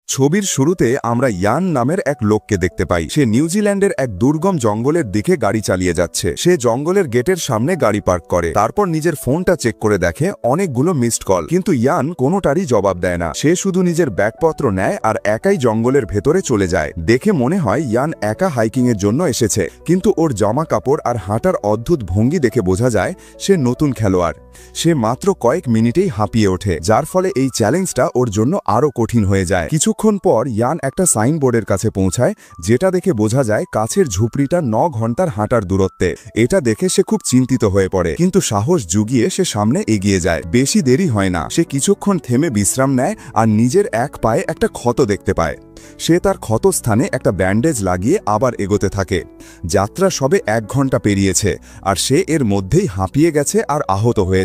ছবির শুরুতে আমরা ইয়ান নামের এক লোককে দেখতে পাই। সে নিউজিল্যান্ডের এক দুর্গম জঙ্গলের দিকে গাড়ি চালিয়ে যাচ্ছে। সে জঙ্গলের গেটের সামনে গাড়ি পার্ক করে, তারপর নিজের ফোনটা চেক করে দেখে অনেকগুলো মিসড কল, কিন্তু ইয়ান কোনোটারই জবাব দেয় না। সে শুধু নিজের ব্যাগপত্র নেয় আর একাই জঙ্গলের ভেতরে চলে যায়। দেখে মনে হয় ইয়ান একা হাইকিং এর জন্য এসেছে, কিন্তু ওর জামা কাপড় আর হাঁটার অদ্ভুত ভঙ্গি দেখে বোঝা যায় সে নতুন খেলোয়াড়। সে মাত্র কয়েক মিনিটেই হাঁপিয়ে ওঠে, যার ফলে এই চ্যালেঞ্জটা ওর জন্য আরো কঠিন হয়ে যায়। কিছুক্ষণ পর ইয়ান একটা সাইনবোর্ডের কাছে পৌঁছায়, যেটা দেখে বোঝা যায় কাছের ঝুপড়িটা 9 ঘন্টার হাঁটার দূরত্বে। এটা দেখে সে খুব চিন্তিত হয়ে পড়ে, কিন্তু সাহস জুগিয়ে সে সামনে এগিয়ে যায়। বেশি দেরি হয় না, সে কিছুক্ষণ থেমে বিশ্রাম নেয় আর নিজের এক পায়ে একটা ক্ষত দেখতে পায়। সে তার ক্ষতস্থানে একটা ব্যান্ডেজ লাগিয়ে আবার এগোতে থাকে। যাত্রা সবে 1 ঘন্টা পেরিয়েছে আর সে এর মধ্যেই হাঁপিয়ে গেছে আর আহত হয়েছে।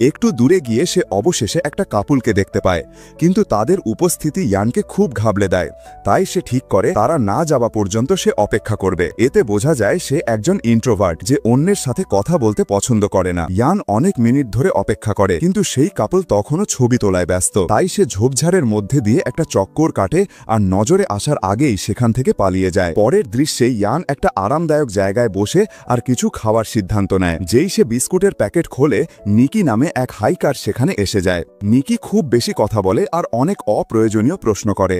একটু দূরে গিয়ে সে অবশেষে একটা কাপুলকে দেখতে পায়, কিন্তু তাদের উপস্থিতি ইয়ানকে খুব ঘাবলে দেয়। তাই সে ঠিক করে তারা না যাওয়া পর্যন্ত সে অপেক্ষা করবে। এতে বোঝা যায় সে একজন ইন্ট্রোভার্ট, যে অন্যের সাথে কথা বলতে পছন্দ করে না। ইয়ান অনেক মিনিট ধরে অপেক্ষা করে, কিন্তু সেই কাপল তখনও ছবি তোলায় ব্যস্ত। তাই সে ঝোপঝাড়ের মধ্যে দিয়ে একটা চক্কর কাটে আর নজরে আসার আগেই সেখান থেকে পালিয়ে যায়। পরের দৃশ্যে ইয়ান একটা আরামদায়ক জায়গায় বসে আর কিছু খাওয়ার সিদ্ধান্ত নেয়। যেই সে বিস্কুটের প্যাকেট খোলে, নিকি নামে এক হাইকার সেখানে এসে যায়। নিকি খুব বেশি কথা বলে আর অনেক অপ্রয়োজনীয় প্রশ্ন করে।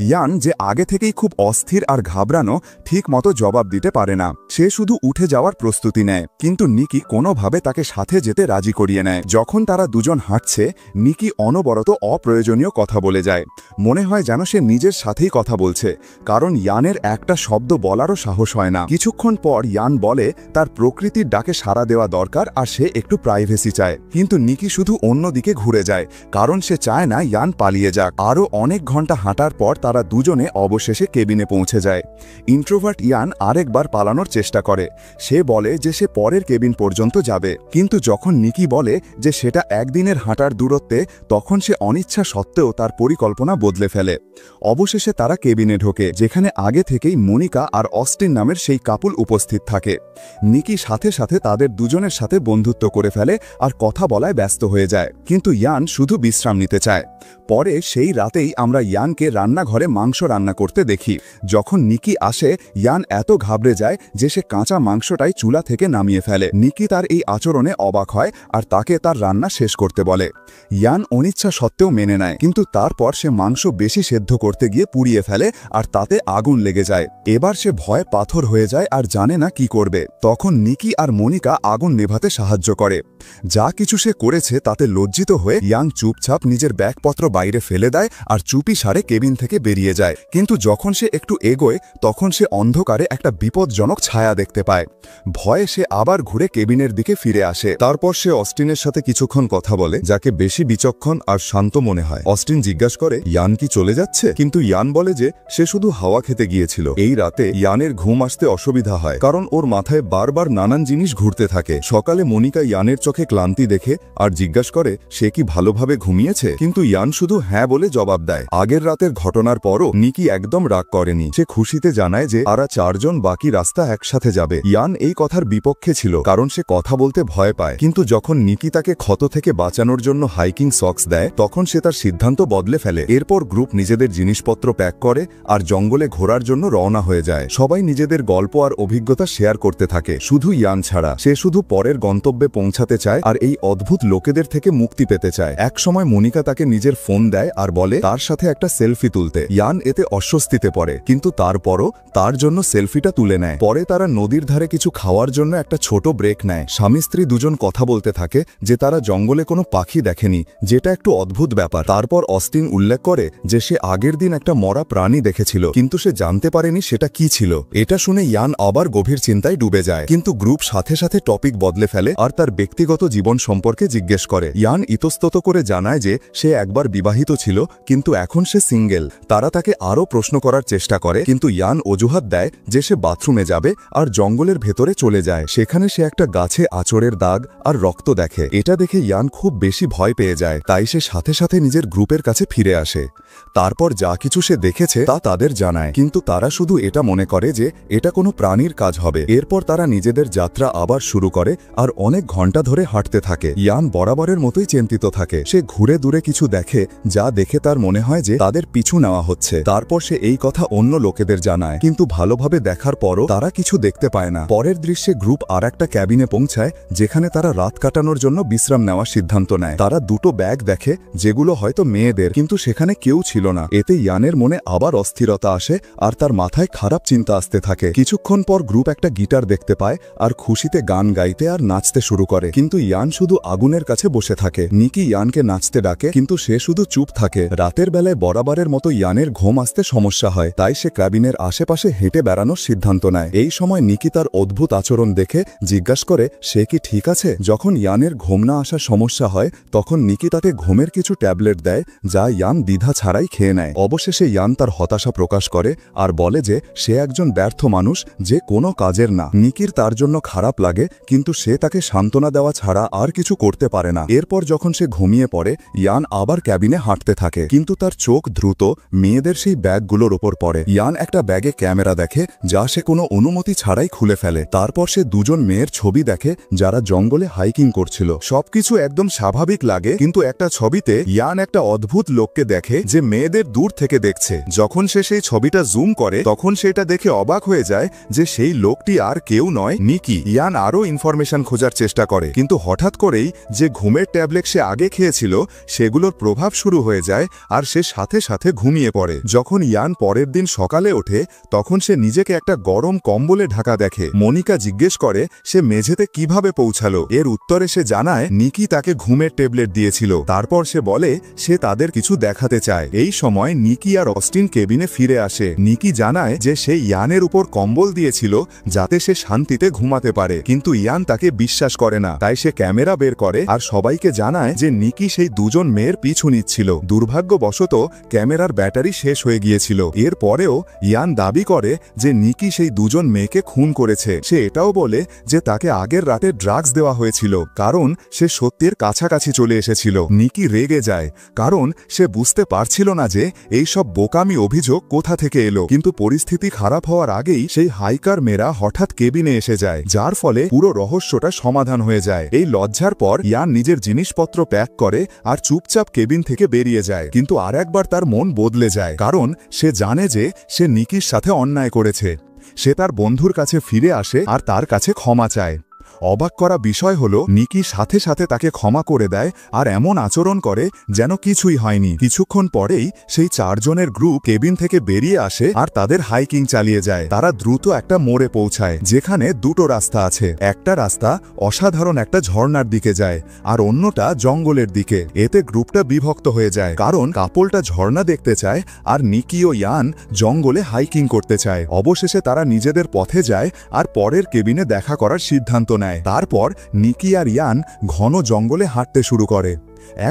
ইয়ান, যে আগে থেকেই খুব অস্থির আর ঘাবড়ানো, ঠিক মতো জবাব দিতে পারে না। সে শুধু উঠে যাওয়ার প্রস্তুতি নেয়, কিন্তু নিকি কোনোভাবে তাকে সাথে যেতে রাজি করিয়ে নেয়। যখন তারা দুজন হাঁটছে, নিকি অনবরত অপ্রয়োজনীয় কথা বলে যায়। মনে হয় যেন সে নিজের সাথেই কথা বলছে, কারণ ইয়ানের একটা শব্দ বলারও সাহস হয় না। কিছুক্ষণ পর ইয়ান বলে তার প্রকৃতির ডাকে সাড়া দেওয়া দরকার আর সে একটু প্রাইভেসি চায়, কিন্তু নিকি শুধু অন্যদিকে ঘুরে যায়, কারণ সে চায় না ইয়ান পালিয়ে যাক। আরও অনেক ঘন্টা হাঁটার পর তারা দুজনে অবশেষে কেবিনে পৌঁছে যায়। ইন্ট্রোভার্ট ইয়ান আরেকবার পালানোর চেষ্টা করে। সে বলে যে সে পরের কেবিন পর্যন্ত যাবে, কিন্তু যখন নিকি বলে যে সেটা একদিনের হাঁটার দূরত্বে, তখন সে অনিচ্ছা সত্ত্বেও তার পরিকল্পনা বদলে ফেলে। অবশেষে তারা কেবিনে ঢোকে, যেখানে আগে থেকেই মনিকা আর অস্টিন নামের সেই কাপুল উপস্থিত থাকে। নিকি সাথে সাথে তাদের দুজনের সাথে বন্ধুত্ব করে ফেলে আর কথা বলায় ব্যস্ত হয়ে যায়, কিন্তু ইয়ান শুধু বিশ্রাম নিতে চায়। পরে সেই রাতেই আমরা ইয়ানকে রান্নাঘরে মাংস রান্না করতে দেখি। যখন নিকি আসে, ইয়ান এত ঘাবড়ে যায় যে সে কাঁচা মাংসটাই চুলা থেকে নামিয়ে ফেলে। নিকি তার এই আচরণে অবাক হয় আর তাকে তার রান্না শেষ করতে বলে। ইয়ান অনিচ্ছা সত্ত্বেও মেনে নেয়, কিন্তু তারপর সে মাংস বেশি সেদ্ধ করতে গিয়ে পুড়িয়ে ফেলে আর তাতে আগুন লেগে যায়। এবার সে ভয়ে পাথর হয়ে যায় আর জানে না কি করবে। তখন নিকি আর মনিকা আগুন নেভাতে সাহায্য করে। যা কিছু সে করেছে তাতে লজ্জিত হয়ে ইয়ান চুপচাপ নিজের ব্যাগপত্র বাইরে ফেলে দেয় আর চুপি সারে কেবিন থেকে বেরিয়ে যায়। কিন্তু যখন সে একটু এগোয়, তখন সে অন্ধকারে একটা বিপজ্জনক ছায়া দেখতে পায়। ভয়ে সে আবার ঘুরে কেবিনের দিকে ফিরে আসে। তারপর সে অস্টিনের সাথে কিছুক্ষণ কথা বলে, যাকে বেশি বিচক্ষণ আর শান্ত মনে হয়। অস্টিন জিজ্ঞাসা করে ইয়ান কি চলে যাচ্ছে, কিন্তু ইয়ান বলে যে সে শুধু হাওয়া খেতে গিয়েছিল। এই রাতে ইয়ানের ঘুম আসতে অসুবিধা হয়, কারণ ওর মাথায় বারবার নানান জিনিস ঘুরতে থাকে। সকালে মনিকা ইয়ানের চোখে ক্লান্তি দেখে আর জিজ্ঞাসা করে সে কি ভালোভাবে ঘুমিয়েছে, কিন্তু ইয়ান শুধু হ্যাঁ বলে জবাব দেয়। আগের রাতের ঘটনার পরও নিকি একদম রাগ করেনি। সে খুশিতে জানায় যে তারা 4 জন বাকি রাস্তা একসাথে যাবে। ইয়ান এই কথার বিপক্ষে ছিল, কারণ সে কথা বলতে ভয় পায়, কিন্তু যখন নিকি তাকে ক্ষত থেকে বাঁচানোর জন্য হাইকিং সক্স দেয়, তখন সে তার সিদ্ধান্ত বদলে ফেলে। এরপর গ্রুপ নিজেদের জিনিসপত্র প্যাক করে আর জঙ্গলে ঘোরার জন্য রওনা হয়ে যায়। সবাই নিজেদের গল্প আর অভিজ্ঞতা শেয়ার করতে থাকে, শুধু ইয়ান ছাড়া। সে শুধু পরের গন্তব্যে পৌঁছাতে চায় আর এই অদ্ভুত লোকেদের থেকে মুক্তি পেতে চায়। এক সময় মনিকা তাকে নিজের ফোন দেয় আর বলে তার সাথে একটা সেলফি তুলতে। ইয়ান এতে অস্বস্তিতে পড়ে, কিন্তু তারপরও তার জন্য সেলফিটা তুলে নেয়। পরে তারা নদীর ধারে কিছু খাওয়ার জন্য একটা ছোট ব্রেক নেয়। স্বামী স্ত্রী দুজন কথা বলতে থাকে যে তারা জঙ্গলে কোনো পাখি দেখেনি, যেটা একটু অদ্ভুত ব্যাপার। তারপর অস্টিন উল্লেখ করে যে সে আগের দিন একটা মরা প্রাণী দেখেছিল, কিন্তু সে জানতে পারেনি সেটা কি ছিল। এটা শুনে ইয়ান আবার গভীর চিন্তায় ডুবে যায়, কিন্তু গ্রুপ সাথে সাথে টপিক বদলে ফেলে আর তার ব্যক্তিগত জীবন সম্পর্কে জিজ্ঞেস করে। ইয়ান ইতস্তত করে জানায় যে সে একবার বিবাহিত ছিল, কিন্তু এখন সে সিঙ্গেল। তারা তাকে আরও প্রশ্ন করার চেষ্টা করে, কিন্তু ইয়ান অজুহাত দেয় যে সে বাথরুমে যাবে আর জঙ্গলের ভেতরে চলে যায়। সেখানে সে একটা গাছে আঁচড়ের দাগ আর রক্ত দেখে। এটা দেখে ইয়ান খুব বেশি ভয় পেয়ে যায়, তাই সে সাথে সাথে নিজের গ্রুপের কাছে ফিরে আসে। তারপর যা কিছু সে দেখেছে তা তাদের জানায়, কিন্তু তারা শুধু এটা মনে করে যে এটা কোনো প্রাণীর কাজ হবে। এরপর তারা নিজেদের যাত্রা আবার শুরু করে আর অনেক ঘন্টা ধরে হাঁটতে থাকে। থাকে। ইয়ান বরাবরের মতোই চিন্তিত থাকে। সে ঘুরে দূরে কিছু দেখে, যা দেখে তার মনে হয় যে তাদের পিছু নেওয়া হচ্ছে। তারপর সে এই কথা অন্য লোকেদের জানায়, কিন্তু ভালোভাবে দেখার পরও তারা কিছু দেখতে পায় না। পরের দৃশ্যে গ্রুপ আর একটা ক্যাবিনে পৌঁছায়, যেখানে তারা রাত কাটানোর জন্য বিশ্রাম নেওয়ার সিদ্ধান্ত নেয়। তারা দুটো ব্যাগ দেখে, যেগুলো হয়তো মেয়েদের, কিন্তু সেখানে কেউ ছিল না। এতে ইয়ানের মনে আবার অস্থিরতা আসে আর তার মাথায় খারাপ চিন্তা আসতে থাকে। কিছুক্ষণ পর গ্রুপ একটা গিটার দেখতে পায় আর খুশিতে গান গাইতে আর নাচতে শুরু করে, কিন্তু ইয়ান শুধু আগুনের কাছে বসে থাকে। নিকি ইয়ানকে নাচতে ডাকে, কিন্তু সে শুধু চুপ থাকে। রাতের বেলায় বরাবরের মতো ইয়ানের ঘুম আসতে সমস্যা হয়, তাই সে ক্যাবিনের আশেপাশে হেঁটে বেড়ানোর সিদ্ধান্ত নেয়। এই সময় নিকি তার অদ্ভুত আচরণ দেখে জিজ্ঞাসা করে সে কি ঠিক আছে। যখন ইয়ানের ঘুম না আসার সমস্যা হয়, তখন নিকি তাকে ঘুমের কিছু ট্যাবলেট দেয়, যা ইয়ান দ্বিধা ছাড়াই খেয়ে নেয়। অবশেষে ইয়ান তার হতাশা প্রকাশ করে আর বলে যে সে একজন ব্যর্থ মানুষ, যে কোনো কাজের না। নিকির তার জন্য খারাপ লাগে, কিন্তু সে তাকে সান্ত্বনা দেওয়া ছাড়া আর কিছু করতে পারে না। এরপর যখন সে ঘুমিয়ে পড়ে, ইয়ান আবার ক্যাবিনে হাঁটতে থাকে, কিন্তু তার চোখ দ্রুত মেয়েদের সেই ব্যাগগুলোর ওপর পড়ে। ইয়ান একটা ব্যাগে ক্যামেরা দেখে, যা সে কোনো অনুমতি ছাড়াই খুলে ফেলে। তারপর সে দুজন মেয়ের ছবি দেখে, যারা জঙ্গলে হাইকিং করছিল। সবকিছু একদম স্বাভাবিক লাগে, কিন্তু একটা ছবিতে ইয়ান একটা অদ্ভুত লোককে দেখে, যে মেয়েদের দূর থেকে দেখছে। যখন সে সেই ছবিটা জুম করে, তখন সেটা দেখে অবাক হয়ে যায় যে সেই লোকটি আর কেউ নয়, নিকি। ইয়ান আরও ইনফরমেশন খোঁজার চেষ্টা করে, কিন্তু হঠাৎ করেই যে ঘুমের ট্যাবলেট সে আগে খেয়েছিল, সেগুলোর প্রভাব শুরু হয়ে যায় আর সে সাথে সাথে ঘুমিয়ে পড়ে। যখন ইয়ান পরের দিন সকালে ওঠে, তখন সে নিজেকে একটা গরম কম্বলে ঢাকা দেখে। মনিকা জিজ্ঞেস করে সে মেঝেতে কিভাবে পৌঁছালো। এর উত্তরে সে জানায় নিকি তাকে ঘুমের ট্যাবলেট দিয়েছিল। তারপর সে বলে সে তাদের কিছু দেখাতে চায়। এই সময় নিকি আর অস্টিন কেবিনে ফিরে আসে। নিকি জানায় যে সে ইয়ানের উপর কম্বল দিয়েছিল, যাতে সে শান্তিতে ঘুমাতে পারে, কিন্তু ইয়ান তাকে বিশ্বাস করে না। তাই সে ক্যামেরা বের করে আর সবাইকে জানায় যে নিকি সেই দুজন মেয়ের পিছু নিচ্ছিল। দুর্ভাগ্যবশত ক্যামেরার ব্যাটারি শেষ হয়ে গিয়েছিল। এর পরেও ইয়ান দাবি করে যে নিকি সেই দুজন মেয়েকে খুন করেছে। সে এটাও বলে যে তাকে আগের রাতে ড্রাগস দেওয়া হয়েছিল, কারণ সে সত্যের কাছাকাছি চলে এসেছিল। নিকি রেগে যায়, কারণ সে বুঝতে পারছিল না যে এই সব বোকামি অভিযোগ কোথা থেকে এলো। কিন্তু পরিস্থিতি খারাপ হওয়ার আগেই সেই হাইকার মেয়েরা হঠাৎ কেবিনে এসে যায়, যার ফলে পুরো রহস্যটা সমাধান হয়ে যায়। এই লজ্জার পর ইয়ান নিজের জিনিসপত্র প্যাক করে আর চুপচাপ কেবিন থেকে বেরিয়ে যায়। কিন্তু আর একবার তার মন বদলে যায়, কারণ সে জানে যে সে নিকির সাথে অন্যায় করেছে। সে তার বন্ধুর কাছে ফিরে আসে আর তার কাছে ক্ষমা চায়। অবাক করা বিষয় হলো নিকি সাথে সাথে তাকে ক্ষমা করে দেয় আর এমন আচরণ করে যেন কিছুই হয়নি। কিছুক্ষণ পরেই সেই চারজনের গ্রুপ কেবিন থেকে বেরিয়ে আসে আর তাদের হাইকিং চালিয়ে যায়। তারা দ্রুত একটা মোড়ে পৌঁছায়, যেখানে দুটো রাস্তা আছে। একটা রাস্তা অসাধারণ একটা ঝর্ণার দিকে যায় আর অন্যটা জঙ্গলের দিকে। এতে গ্রুপটা বিভক্ত হয়ে যায়, কারণ কাপলটা ঝর্ণা দেখতে চায় আর নিকি ও ইয়ান জঙ্গলে হাইকিং করতে চায়। অবশেষে তারা নিজেদের পথে যায় আর পরের কেবিনে দেখা করার সিদ্ধান্ত নেয়। তারপর নিকি আর ইয়ান ঘন জঙ্গলে হাঁটতে শুরু করে।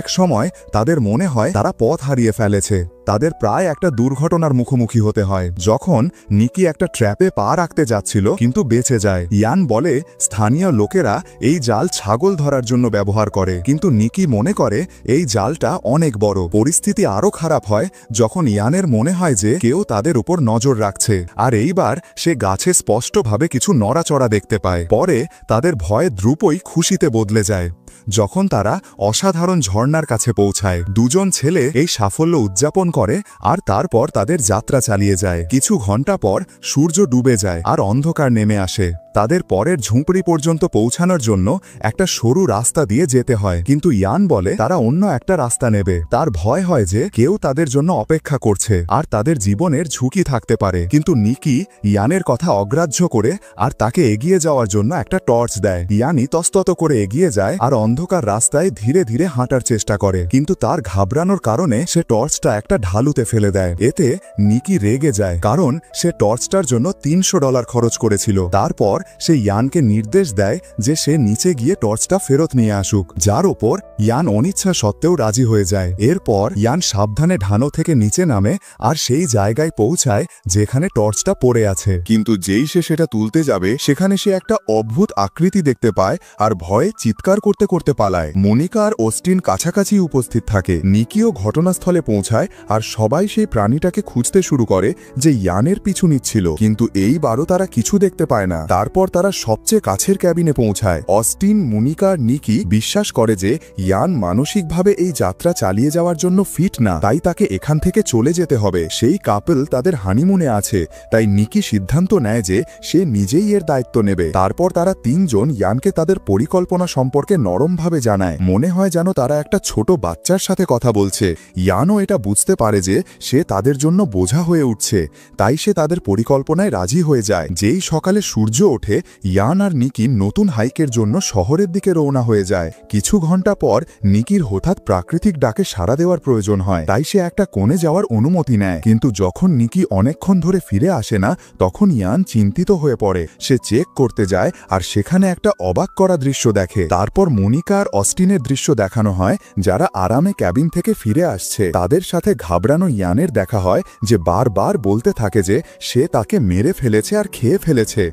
এক সময় তাদের মনে হয় তারা পথ হারিয়ে ফেলেছে। তাদের প্রায় একটা দুর্ঘটনার মুখোমুখি হতে হয়, যখন নিকি একটা ট্র্যাপে পা রাখতে যাচ্ছিল, কিন্তু বেঁচে যায়। ইয়ান বলে স্থানীয় লোকেরা এই জাল ছাগল ধরার জন্য ব্যবহার করে, কিন্তু নিকি মনে করে এই জালটা অনেক বড়। পরিস্থিতি আরো খারাপ হয় যখন ইয়ানের মনে হয় যে কেউ তাদের উপর নজর রাখছে, আর এইবার সে গাছে স্পষ্টভাবে কিছু নড়াচড়া দেখতে পায়। পরে তাদের ভয় দ্রুতই খুশিতে বদলে যায় যখন তারা অসাধারণ ঝর্ণার কাছে পৌঁছায়। দুজন ছেলে এই সাফল্য উদযাপন করে আর তারপর তাদের যাত্রা চালিয়ে যায়। কিছু ঘন্টা পর সূর্য ডুবে যায় আর অন্ধকার নেমে আসে। তাদের পরের ঝুঁপড়ি পর্যন্ত পৌঁছানোর জন্য একটা সরু রাস্তা দিয়ে যেতে হয়, কিন্তু ইয়ান বলে তারা অন্য একটা রাস্তা নেবে। তার ভয় হয় যে কেউ তাদের জন্য অপেক্ষা করছে আর তাদের জীবনের ঝুঁকি থাকতে পারে। কিন্তু নিকি ইয়ানের কথা অগ্রাহ্য করে আর তাকে এগিয়ে যাওয়ার জন্য একটা টর্চ দেয়। ইয়ান ইতস্তত করে এগিয়ে যায় আর অন্ধকার রাস্তায় ধীরে ধীরে হাঁটার চেষ্টা করে, কিন্তু তার ঘাবড়ানোর কারণে সে টর্চটা একটা ঢালুতে ফেলে দেয়। এতে নিকি রেগে যায়, কারণ সে টর্চটার জন্য $300 খরচ করেছিল। তারপর সে ইয়ানকে নির্দেশ দেয় যে সে নিচে গিয়ে টর্চটা ফেরত নিয়ে আসুক, যার ওপর ইয়ান অনিচ্ছা সত্ত্বেও রাজি হয়ে যায়। এরপর ইয়ান সাবধানে ঢানো থেকে নিচে নামে আর সেই জায়গায় পৌঁছায় যেখানে টর্চটা পড়ে আছে। কিন্তু যেই সে সেটা তুলতে যাবে, সেখানে সে একটা অদ্ভুত আকৃতি দেখতে পায় আর ভয়ে চিৎকার করতে করতে পালায়। মনিকা আর অস্টিন কাছাকাছি উপস্থিত থাকে। নিকিও ঘটনাস্থলে পৌঁছায় আর সবাই সেই প্রাণীটাকে খুঁজতে শুরু করে যে ইয়ানের পিছু নিচ্ছিল, কিন্তু এইবারও তারা কিছু দেখতে পায় না। তার তারপর তারা সবচেয়ে কাছের ক্যাবিনে পৌঁছায়। অস্টিন, মনিকা আর নিকি বিশ্বাস করে যে ইয়ান মানসিকভাবে এই যাত্রা চালিয়ে যাওয়ার জন্য ফিট না, তাই তাকে এখান থেকে চলে যেতে হবে। সেই কাপল তাদের হানিমুনে আছে, তাই নিকি সিদ্ধান্ত নেয় যে সে নিজেই এর দায়িত্ব নেবে। তারপর তারা তিনজন ইয়ানকে তাদের পরিকল্পনা সম্পর্কে নরমভাবে জানায়। মনে হয় যেন তারা একটা ছোট বাচ্চার সাথে কথা বলছে। ইয়ানও এটা বুঝতে পারে যে সে তাদের জন্য বোঝা হয়ে উঠছে, তাই সে তাদের পরিকল্পনায় রাজি হয়ে যায়। যেই সকালে সূর্য ওঠে, ইয়ান আর নিকি নতুন হাইকের জন্য শহরের দিকে রওনা হয়ে যায়। কিছু ঘন্টা পর নিকির হঠাৎ প্রাকৃতিক ডাকে সাড়া দেওয়ার প্রয়োজন হয়, তাই সে একটা কোণে যাওয়ার অনুমতি নেয়। কিন্তু যখন নিকি অনেকক্ষণ ধরে ফিরে আসে না, তখন ইয়ান চিন্তিত হয়ে পড়ে। সে চেক করতে যায় আর সেখানে একটা অবাক করা দৃশ্য দেখে। তারপর মনিকা আর অস্টিনের দৃশ্য দেখানো হয়, যারা আরামে ক্যাবিন থেকে ফিরে আসছে। তাদের সাথে ঘাবড়ানো ইয়ানের দেখা হয়, যে বারবার বলতে থাকে যে সে তাকে মেরে ফেলেছে আর খেয়ে ফেলেছে।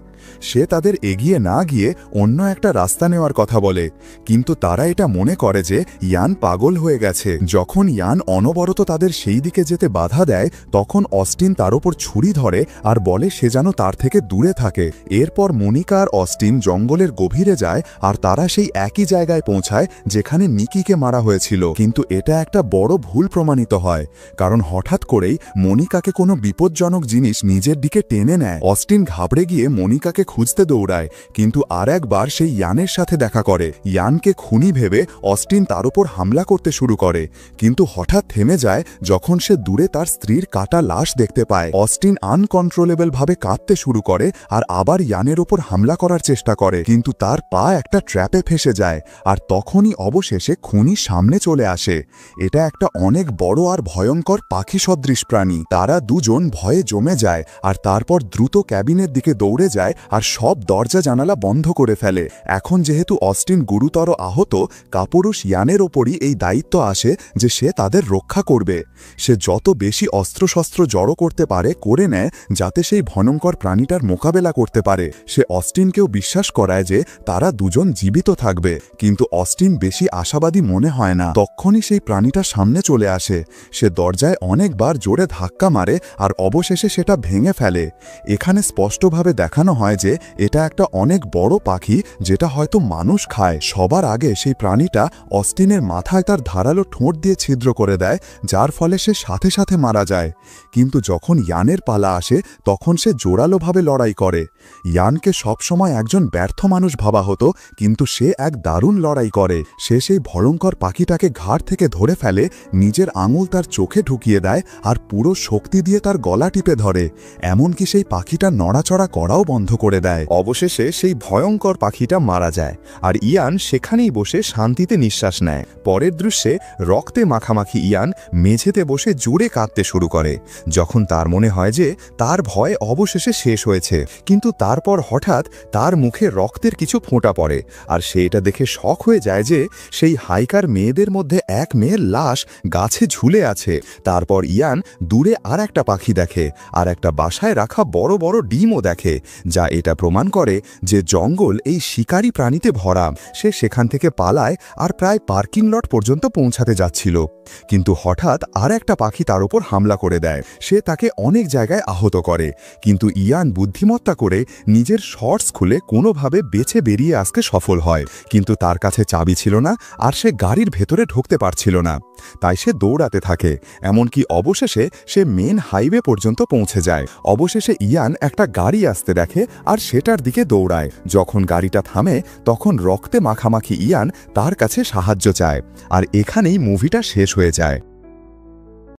সে তাদের এগিয়ে না গিয়ে অন্য একটা রাস্তা নেওয়ার কথা বলে, কিন্তু তারা এটা মনে করে যে ইয়ান পাগল হয়ে গেছে। যখন ইয়ান অনবরত তাদের সেই দিকে যেতে বাধা দেয়, তখন অস্টিন তার উপর ছুরি ধরে আর বলে সে যেন তার থেকে দূরে থাকে। এরপর মনিকা আর অস্টিন জঙ্গলের গভীরে যায় আর তারা সেই একই জায়গায় পৌঁছায় যেখানে নিকিকে মারা হয়েছিল। কিন্তু এটা একটা বড় ভুল প্রমাণিত হয়, কারণ হঠাৎ করেই মনিকাকে কোনো বিপজ্জনক জিনিস নিজের দিকে টেনে নেয়। অস্টিন ঘাবড়ে গিয়ে মনিকাকে খুঁজতে দৌড়ায়, কিন্তু আর একবার সেই ইয়ানের সাথে দেখা করে। ইয়ানকে খুনি ভেবে অস্টিন তার উপর হামলা করতে শুরু করে, কিন্তু হঠাৎ থেমে যায় যখন সে দূরে তার স্ত্রীর কাটা লাশ দেখতে পায়। অস্টিন আনকন্ট্রোলেবল ভাবে কাঁদতে শুরু করে আর আবার ইয়ানের ওপর হামলা করার চেষ্টা করে, কিন্তু তার পা একটা ট্র্যাপে ফেসে যায়। আর তখনই অবশেষে খুনি সামনে চলে আসে। এটা একটা অনেক বড় আর ভয়ঙ্কর পাখি সদৃশ প্রাণী। তারা দুজন ভয়ে জমে যায় আর তারপর দ্রুত ক্যাবিনের দিকে দৌড়ে যায় আর সব দরজা জানালা বন্ধ করে ফেলে। এখন যেহেতু অস্টিন গুরুতর আহত, কাপুরুষ ইয়ানের ওপরই এই দায়িত্ব আসে যে সে তাদের রক্ষা করবে। সে যত বেশি অস্ত্রশস্ত্র জড়ো করতে পারে করে নেয়, যাতে সেই ভয়ঙ্কর প্রাণীটার মোকাবেলা করতে পারে। সে অস্টিনকেও বিশ্বাস করায় যে তারা দুজন জীবিত থাকবে, কিন্তু অস্টিন বেশি আশাবাদী মনে হয় না। তখনই সেই প্রাণীটা সামনে চলে আসে। সে দরজায় অনেকবার জোরে ধাক্কা মারে আর অবশেষে সেটা ভেঙে ফেলে। এখানে স্পষ্টভাবে দেখানো হয় যে এটা একটা অনেক বড় পাখি, যেটা হয়তো মানুষ খায়। সবার আগে সেই প্রাণীটা অস্টিনের মাথায় তার ধারালো ঠোঁট দিয়ে ছিদ্র করে দেয়, যার ফলে সে সাথে সাথে মারা যায়। কিন্তু যখন ইয়ানের পালা আসে, তখন সে জোরালোভাবে লড়াই করে। ইয়ানকে সবসময় একজন ব্যর্থ মানুষ ভাবা হতো, কিন্তু সে এক দারুণ লড়াই করে। সে সেই ভয়ঙ্কর পাখিটাকে ঘাড় থেকে ধরে ফেলে, নিজের আঙুল তার চোখে ঢুকিয়ে দেয় আর পুরো শক্তি দিয়ে তার গলা টিপে ধরে, এমনকি সেই পাখিটা নড়াচড়া করাও বন্ধ করে দেয়। অবশেষে সেই ভয়ঙ্কর পাখিটা মারা যায় আর ইয়ান সেখানেই বসে শান্তিতে নিঃশ্বাস নেয়। পরের দৃশ্যে রক্তে মাখামাখি ইয়ান মেঝেতে বসে জোরে কাঁদতে শুরু করে, যখন তার মনে হয় যে তার ভয় অবশেষে শেষ হয়েছে। কিন্তু তারপর হঠাৎ তার মুখে রক্তের কিছু ফোঁটা পড়ে, আর সে এটা দেখে শক হয়ে যায় যে সেই হাইকার মেয়েদের মধ্যে এক মেয়ের লাশ গাছে ঝুলে আছে। তারপর ইয়ান দূরে আর একটা পাখি দেখে, আর একটা বাসায় রাখা বড় বড় ডিমও দেখে, যা এটা প্রমাণ করে যে জঙ্গল এই শিকারী প্রাণীতে ভরা। সে সেখান থেকে পালায় আর প্রায় পার্কিং লট পর্যন্ত পৌঁছাতে যাচ্ছিল, কিন্তু হঠাৎ আর একটা পাখি তার উপর হামলা করে দেয়। সে তাকে অনেক জায়গায় আহত করে, কিন্তু ইয়ান বুদ্ধিমত্তা করে নিজের শর্টস খুলে কোনোভাবে বেঁচে বেরিয়ে আসতে সফল হয়। কিন্তু তার কাছে চাবি ছিল না আর সে গাড়ির ভেতরে ঢুকতে পারছিল না, তাই সে দৌড়াতে থাকে। এমনকি অবশেষে সে মেন হাইওয়ে পর্যন্ত পৌঁছে যায়। অবশেষে ইয়ান একটা গাড়ি আসতে দেখে আর সেটার দিকে দৌড়ায়। যখন গাড়িটা থামে, তখন রক্তে মাখামাখি ইয়ান তার কাছে সাহায্য চায়, আর এখানেই মুভিটা শেষ হয়ে যায়।